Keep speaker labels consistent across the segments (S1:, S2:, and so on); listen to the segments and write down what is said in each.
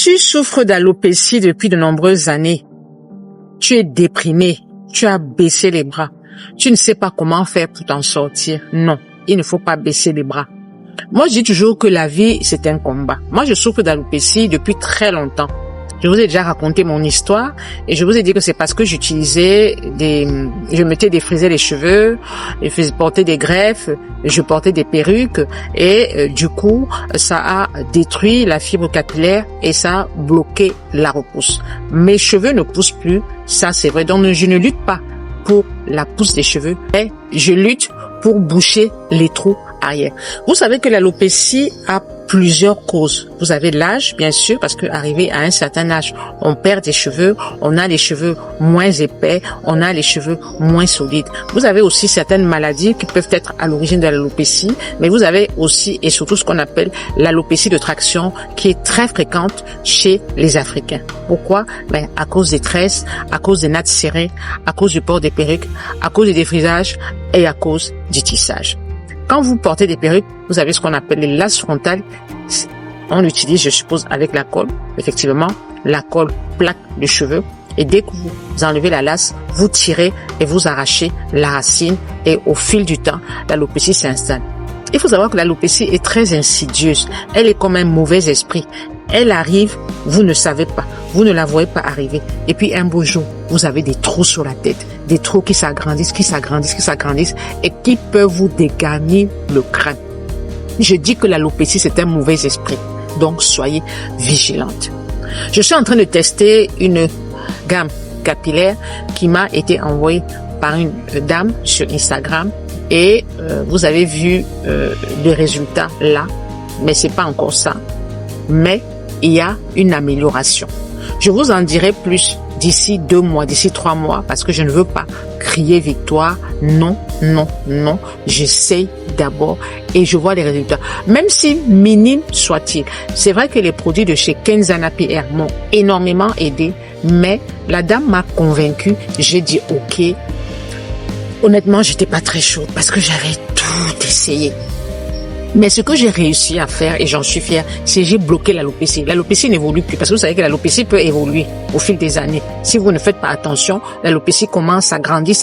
S1: Tu souffres d'alopécie depuis de nombreuses années. Tu es déprimé. Tu as baissé les bras. Tu ne sais pas comment faire pour t'en sortir. Non, il ne faut pas baisser les bras. Moi, je dis toujours que la vie, c'est un combat. Moi, je souffre d'alopécie depuis très longtemps. Je vous ai déjà raconté mon histoire et je vous ai dit que c'est parce que je mettais défrisé les cheveux, je faisais porter des greffes, je portais des perruques et du coup, ça a détruit la fibre capillaire et ça a bloqué la repousse. Mes cheveux ne poussent plus, ça c'est vrai. Donc je ne lutte pas pour la pousse des cheveux, mais je lutte pour boucher les trous arrière. Vous savez que l'alopécie a plusieurs causes. Vous avez l'âge, bien sûr, parce que arrivé à un certain âge, on perd des cheveux, on a les cheveux moins épais, on a les cheveux moins solides. Vous avez aussi certaines maladies qui peuvent être à l'origine de l'alopécie, mais vous avez aussi et surtout ce qu'on appelle l'alopécie de traction, qui est très fréquente chez les Africains. Pourquoi? À cause des tresses, à cause des nattes serrées, à cause du port des perruques, à cause du défrisage et à cause du tissage. Quand vous portez des perruques, vous avez ce qu'on appelle les lasses frontales. On l'utilise, je suppose, avec la colle. Effectivement, la colle plaque le cheveu. Et dès que vous enlevez la lasse, vous tirez et vous arrachez la racine. Et au fil du temps, l'alopécie s'installe. Il faut savoir que l'alopécie est très insidieuse. Elle est comme un mauvais esprit. Elle arrive, vous ne savez pas. Vous ne la voyez pas arriver. Et puis un beau jour, vous avez des trous sur la tête. Des trous qui s'agrandissent et qui peuvent vous dégarnir le crâne. Je dis que l'alopécie, c'est un mauvais esprit. Donc, soyez vigilante. Je suis en train de tester une gamme capillaire qui m'a été envoyée par une dame sur Instagram et vous avez vu les résultats là, mais c'est pas encore ça. Mais il y a une amélioration. Je vous en dirai plus d'ici 2 mois, d'ici 3 mois, parce que je ne veux pas crier victoire. Non, non, non. J'essaye d'abord et je vois les résultats. Même si minimes soient-ils. C'est vrai que les produits de chez Kenzana PR m'ont énormément aidé, mais la dame m'a convaincue. J'ai dit OK. Honnêtement, j'étais pas très chaude parce que j'avais tout essayé. Mais ce que j'ai réussi à faire, et j'en suis fière, c'est j'ai bloqué l'alopécie. L'alopécie n'évolue plus parce que vous savez que l'alopécie peut évoluer au fil des années. Si vous ne faites pas attention, l'alopécie commence à grandir.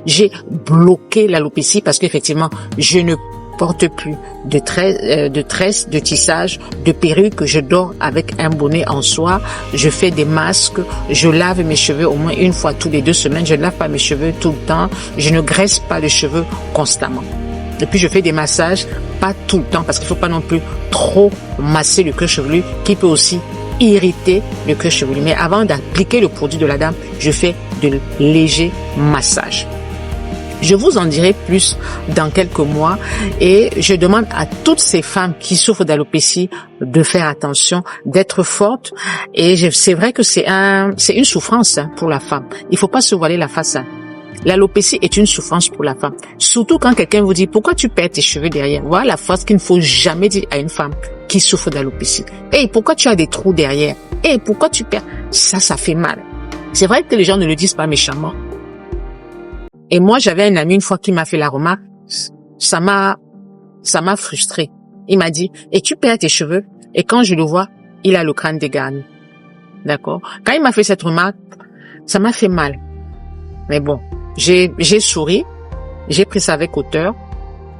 S1: J'ai bloqué l'alopécie parce qu'effectivement, je ne porte plus de tresses, de tissage, de perruque. Je dors avec un bonnet en soie. Je fais des masques. Je lave mes cheveux au moins une fois tous les 2 semaines. Je ne lave pas mes cheveux tout le temps. Je ne graisse pas les cheveux constamment. Et puis je fais des massages, pas tout le temps, parce qu'il faut pas non plus trop masser le cuir chevelu, qui peut aussi irriter le cuir chevelu. Mais avant d'appliquer le produit de la dame, je fais de légers massages. Je vous en dirai plus dans quelques mois et je demande à toutes ces femmes qui souffrent d'alopécie de faire attention, d'être fortes. Et c'est vrai que c'est une souffrance pour la femme. Il faut pas se voiler la face. L'alopécie est une souffrance pour la femme. Surtout quand quelqu'un vous dit, pourquoi tu perds tes cheveux derrière? Voilà la phrase qu'il ne faut jamais dire à une femme qui souffre d'alopécie. Hey, pourquoi tu as des trous derrière? Hey, pourquoi tu perds? Ça fait mal. C'est vrai que les gens ne le disent pas méchamment. Et moi, j'avais un ami une fois qui m'a fait la remarque. Ça m'a frustrée. Il m'a dit, et tu perds tes cheveux? Et quand je le vois, il a le crâne dégarni. D'accord? Quand il m'a fait cette remarque, ça m'a fait mal. Mais bon. J'ai souri, j'ai pris ça avec hauteur,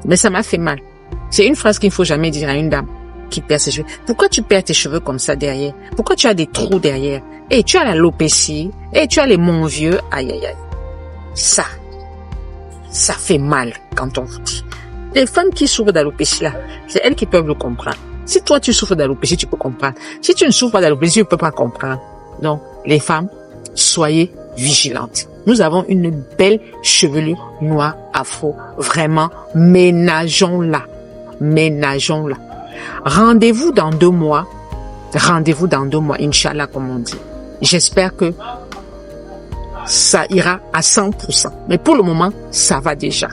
S1: mais ça m'a fait mal. C'est une phrase qu'il ne faut jamais dire à une dame qui perd ses cheveux. Pourquoi tu perds tes cheveux comme ça derrière? Pourquoi tu as des trous derrière? Et tu as l'alopécie, et tu as les mon vieux, aïe aïe aïe. Ça fait mal quand on vous dit. Les femmes qui souffrent d'alopécie là, c'est elles qui peuvent le comprendre. Si toi tu souffres d'alopécie, tu peux comprendre. Si tu ne souffres pas d'alopécie, tu ne peux pas comprendre. Donc, les femmes, soyez vigilantes. Nous avons une belle chevelure noire afro. Vraiment, ménageons-la. Ménageons-la. Rendez-vous dans 2 mois. Rendez-vous dans 2 mois, Inch'Allah, comme on dit. J'espère que ça ira à 100%. Mais pour le moment, ça va déjà.